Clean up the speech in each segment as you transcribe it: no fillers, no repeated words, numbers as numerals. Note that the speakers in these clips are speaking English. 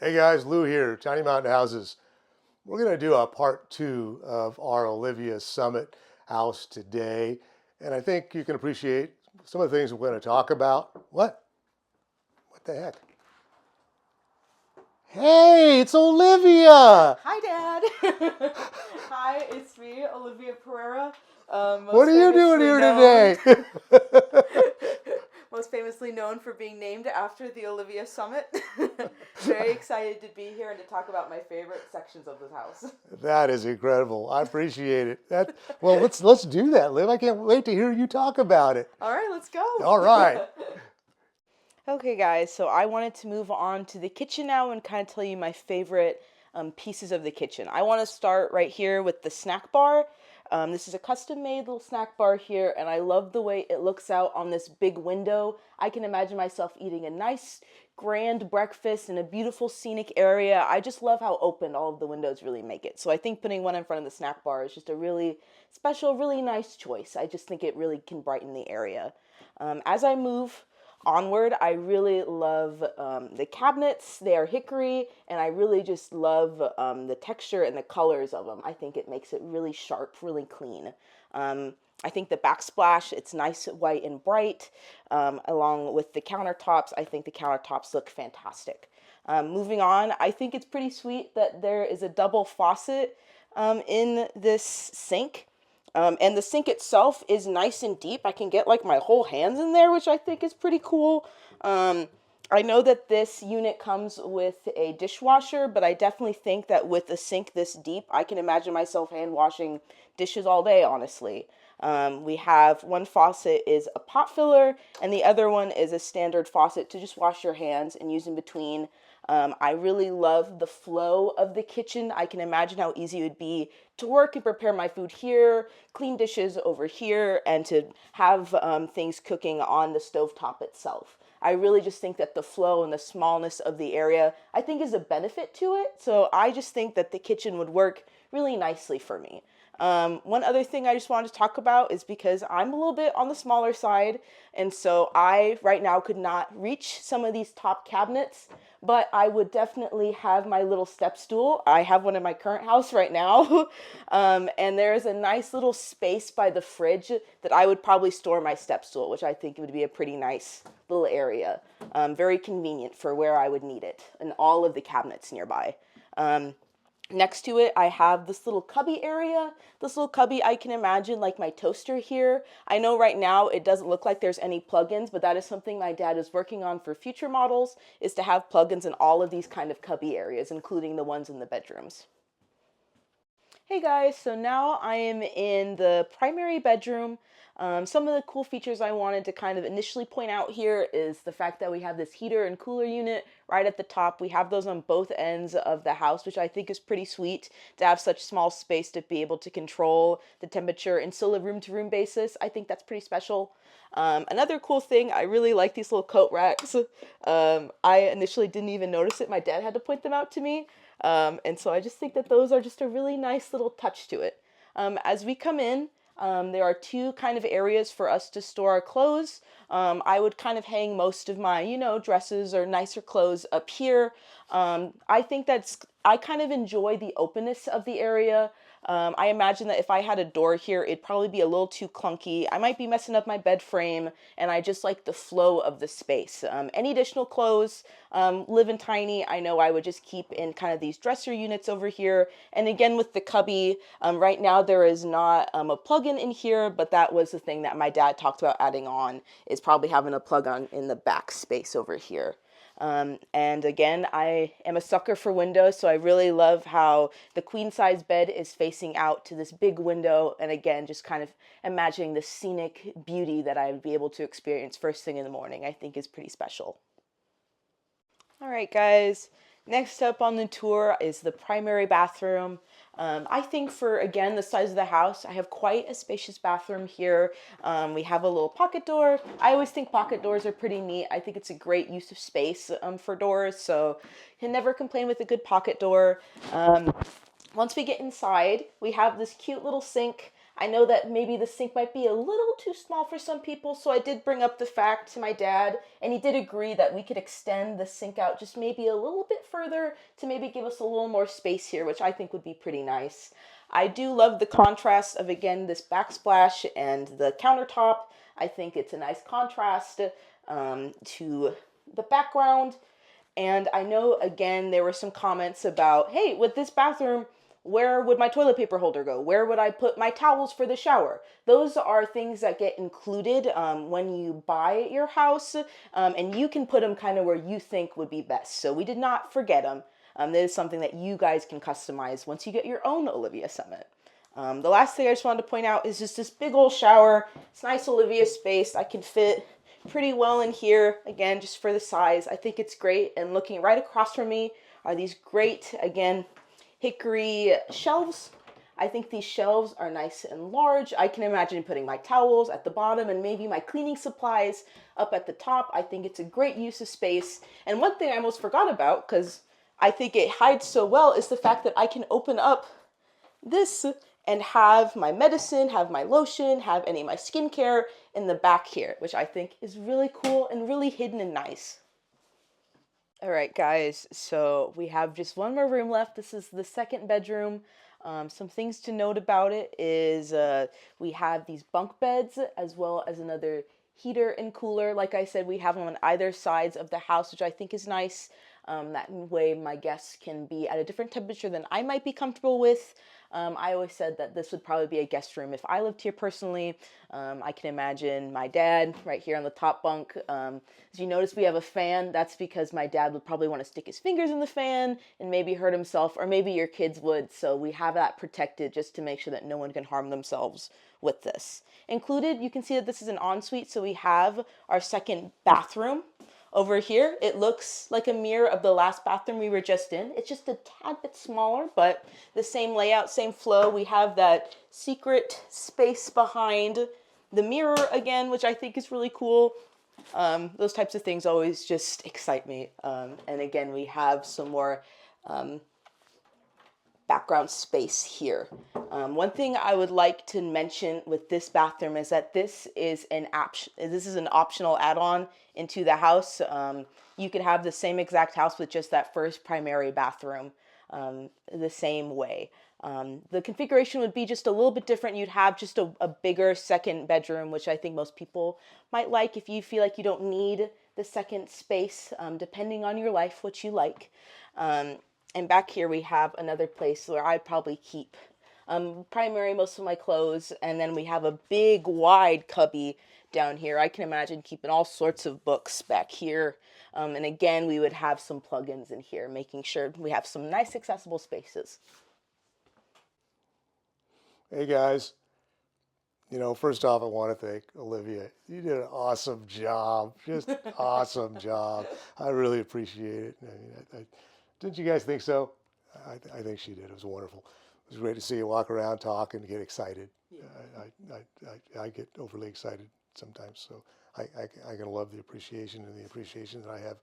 Hey guys, Lou here, Tiny Mountain Houses. We're going to do a part two of our Olivia Summit house today. And I think you can appreciate some of the things we're going to talk about. What? What the heck? Hey, it's Olivia! Hi, Dad. Hi, it's me, Olivia Pereira. What Most are you doing famously here known, today? most famously known for being named after the Olivia Summit. Very excited to be here and to talk about my favorite sections of this house. That is incredible. I appreciate it. Well, let's do that, Liv. I can't wait to hear you talk about it. All right, let's go. All right. Okay, guys, so I wanted to move on to the kitchen now and kind of tell you my favorite pieces of the kitchen. I want to start right here with the snack bar. This is a custom-made little snack bar here, and I love the way it looks out on this big window. I can imagine myself eating a nice, grand breakfast in a beautiful scenic area. I just love how open all of the windows really make it. So I think putting one in front of the snack bar is just a really special, really nice choice. I just think it really can brighten the area. As I move onward, I really love the cabinets. They are hickory, and I really just love the texture and the colors of them. I think it makes it really sharp, really clean. I think the backsplash, it's nice, white, and bright. Along with the countertops, I think the countertops look fantastic. Moving on, I think it's pretty sweet that there is a double faucet in this sink. And the sink itself is nice and deep. I can get like my whole hands in there, which I think is pretty cool. I know that this unit comes with a dishwasher, but I definitely think that with a sink this deep, I can imagine myself hand washing dishes all day, honestly. We have one faucet is a pot filler, and the other one is a standard faucet to just wash your hands and use in between. I really love the flow of the kitchen. I can imagine how easy it would be to work and prepare my food here, clean dishes over here, and to have things cooking on the stovetop itself. I really just think that the flow and the smallness of the area, I think, is a benefit to it. So I just think that the kitchen would work really nicely for me. One other thing I just wanted to talk about is because I'm a little bit on the smaller side, and so I right now could not reach some of these top cabinets, but I would definitely have my little step stool. I have one in my current house right now, and there is a nice little space by the fridge that I would probably store my step stool, which I think would be a pretty nice little area. Very convenient for where I would need it, and all of the cabinets nearby. Next to it, I have this little cubby area. This little cubby, I can imagine like my toaster here. I know right now it doesn't look like there's any plugins, but that is something my dad is working on for future models, is to have plugins in all of these kind of cubby areas, including the ones in the bedrooms. Hey guys, so now I am in the primary bedroom. Some of the cool features I wanted to kind of initially point out here is the fact that we have this heater and cooler unit right at the top. We have those on both ends of the house, which I think is pretty sweet to have such small space to be able to control the temperature and still a room-to-room basis. I think that's pretty special. Another cool thing, I really like these little coat racks. I initially didn't even notice it. My dad had to point them out to me. And so I just think that those are just a really nice little touch to it. As we come in, there are two kind of areas for us to store our clothes. I would kind of hang most of my, dresses or nicer clothes up here. I think I kind of enjoy the openness of the area. I imagine that if I had a door here, it'd probably be a little too clunky. I might be messing up my bed frame, and I just like the flow of the space. Any additional clothes, living tiny, I know I would just keep in kind of these dresser units over here. And again, with the cubby, right now there is not a plug-in in here, but that was the thing that my dad talked about adding on, is probably having a plug-on in the back space over here. And again, I am a sucker for windows, so I really love how the queen size bed is facing out to this big window, and again, just kind of imagining the scenic beauty that I would be able to experience first thing in the morning, I think is pretty special. All right, guys, next up on the tour is the primary bathroom. I think for, again, the size of the house, I have quite a spacious bathroom here. We have a little pocket door. I always think pocket doors are pretty neat. I think it's a great use of space for doors, so can never complain with a good pocket door. Once we get inside, we have this cute little sink. I know that maybe the sink might be a little too small for some people, so I did bring up the fact to my dad, and he did agree that we could extend the sink out just maybe a little bit further to maybe give us a little more space here, which I think would be pretty nice. I do love the contrast of, again, this backsplash and the countertop. I think it's a nice contrast to the background. And I know, again, there were some comments about, hey, with this bathroom, where would my toilet paper holder go? Where would I put my towels for the shower? Those are things that get included when you buy your house, and you can put them kind of where you think would be best. So we did not forget them. That is something that you guys can customize once you get your own Olivia Summit. The last thing I just wanted to point out is just this big old shower. It's nice Olivia space. I can fit pretty well in here, again, just for the size. I think it's great. And looking right across from me are these great, again, hickory shelves. I think these shelves are nice and large. I can imagine putting my towels at the bottom and maybe my cleaning supplies up at the top. I think it's a great use of space. And one thing I almost forgot about, because I think it hides so well, is the fact that I can open up this and have my medicine, have my lotion, have any of my skincare in the back here, which I think is really cool and really hidden and nice. All right, guys, so we have just one more room left. This is the second bedroom. Some things to note about it is we have these bunk beds as well as another heater and cooler. Like I said, we have them on either sides of the house, which I think is nice. That way my guests can be at a different temperature than I might be comfortable with. I always said that this would probably be a guest room if I lived here personally. I can imagine my dad right here on the top bunk. As you notice, we have a fan. That's because my dad would probably want to stick his fingers in the fan and maybe hurt himself, or maybe your kids would. So we have that protected just to make sure that no one can harm themselves with this. Included, you can see that this is an ensuite, so we have our second bathroom. Over here, it looks like a mirror of the last bathroom we were just in. It's just a tad bit smaller, but the same layout, same flow. We have that secret space behind the mirror again, which I think is really cool. Those types of things always just excite me. And again, we have some more background space here. One thing I would like to mention with this bathroom is that this is an optional add-on into the house. You could have the same exact house with just that first primary bathroom the same way. The configuration would be just a little bit different. You'd have just a bigger second bedroom, which I think most people might like if you feel like you don't need the second space, depending on your life, what you like. And back here we have another place where I'd probably keep primary most of my clothes. And then we have a big wide cubby down here. I can imagine keeping all sorts of books back here. And again, we would have some plugins in here, making sure we have some nice accessible spaces. Hey guys, first off, I want to thank Olivia. You did an awesome job, just awesome job. I really appreciate it. I mean, didn't you guys think so? I think she did. It was wonderful. It was great to see you walk around, talk, and get excited. Yeah. I get overly excited sometimes, so I can love the appreciation and the appreciation that I have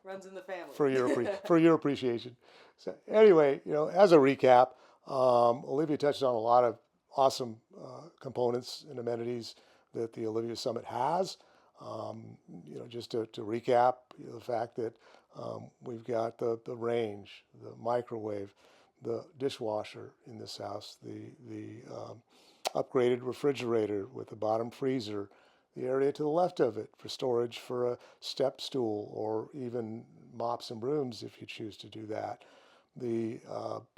Runs in the family. for your appreciation. So anyway, as a recap, Olivia touched on a lot of awesome components and amenities that the Olivia Summit has. Just to recap, the fact that we've got the range, the microwave, the dishwasher in this house, the upgraded refrigerator with the bottom freezer, the area to the left of it for storage for a step stool or even mops and brooms if you choose to do that. The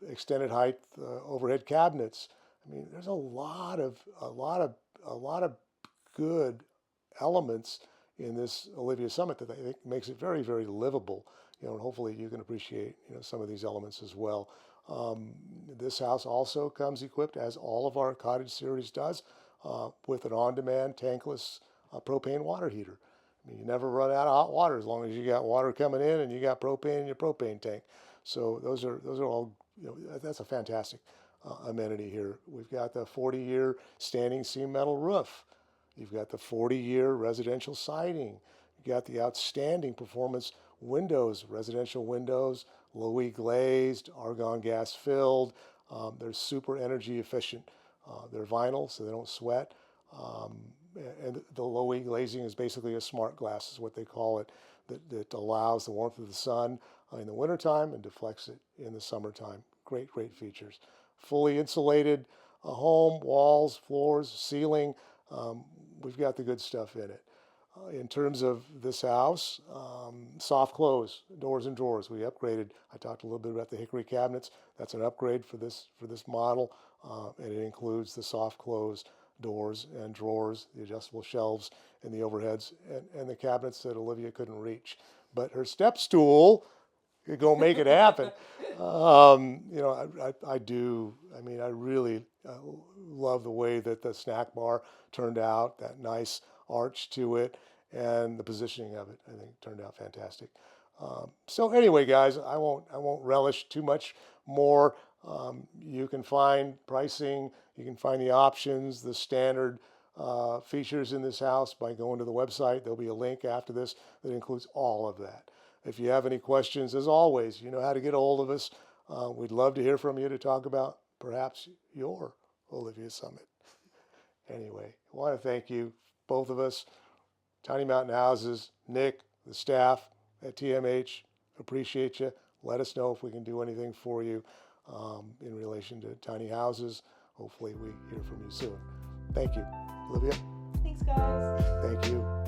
extended height overhead cabinets. I mean, there's a lot of good elements in this Olivia Summit that I think makes it very, very livable. And hopefully you can appreciate some of these elements as well. This house also comes equipped, as all of our cottage series does, with an on-demand tankless propane water heater. I mean, you never run out of hot water as long as you got water coming in and you got propane in your propane tank. So those are all, that's a fantastic amenity here. We've got the 40-year standing seam metal roof. You've got the 40-year residential siding. You've got the outstanding performance windows, residential windows, Louis glazed, argon gas filled. They're super energy efficient. They're vinyl, so they don't sweat. Um, and the low E glazing is basically a smart glass, is what they call it, that allows the warmth of the sun in the wintertime and deflects it in the summertime. Great, great features. Fully insulated home, walls, floors, ceiling. Um, we've got the good stuff in it. In terms of this house, soft close, doors and drawers. We upgraded. I talked a little bit about the hickory cabinets. That's an upgrade for this model, and it includes the soft close doors and drawers, the adjustable shelves, and the overheads, and the cabinets that Olivia couldn't reach. But her step stool could go make it happen. I do. I mean, I really love the way that the snack bar turned out. That nice arch to it, and the positioning of it, I think, turned out fantastic. So anyway, guys, I won't relish too much more. You can find pricing, you can find the options, the standard features in this house by going to the website. There'll be a link after this that includes all of that. If you have any questions, as always, you know how to get a hold of us. We'd love to hear from you to talk about perhaps your Olivia Summit. Anyway, I want to thank you, both of us, Tiny Mountain Houses, Nick, the staff at TMH. Appreciate you. Let us know if we can do anything for you in relation to tiny houses. Hopefully we hear from you soon. Thank you. Olivia? Thanks, guys. Thank you.